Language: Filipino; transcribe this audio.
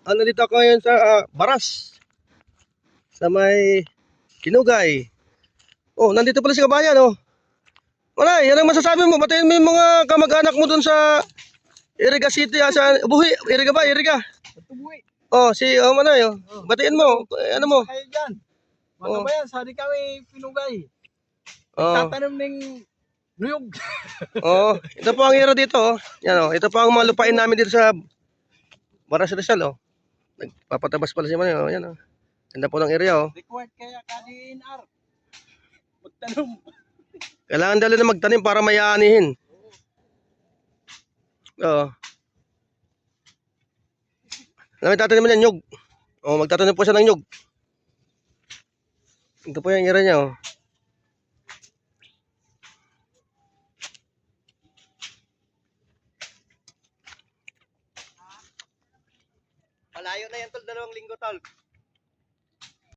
Nandito ako ngayon sa Baras. Sa may Kinugay. Oh, nandito pala si kabayan, oh. Wala, yan ang masasabi mo. Batiin mo yung mga kamag-anak mo dun sa Iriga City, sa Buhi. Iriga ba? Iriga. Tubuhi. Oh, ano yun? Batiin mo. Ano mo? Kayo dyan. Mga kabayan, sari kami pinugay. Oh. Tatanim ng nuyog. Oh, ito po ang iro dito, oh. Yan, oh. Ito po ang mga lupain namin dito sa Baras Rizal, oh. Nagpapatabas pala siya man, oh. Yan, oh. Ganda po ng area, oh. Required kaya ka-DNR. Magtanong. Kailangan dali na magtanim para mayaanihin. Oo. Alam mo, tatanim mo yan, nyug. Oo, magtatanim po siya ng nyug. Ito po yung ira niya, oh. Malayo na yan, tol. 2 linggo, tol.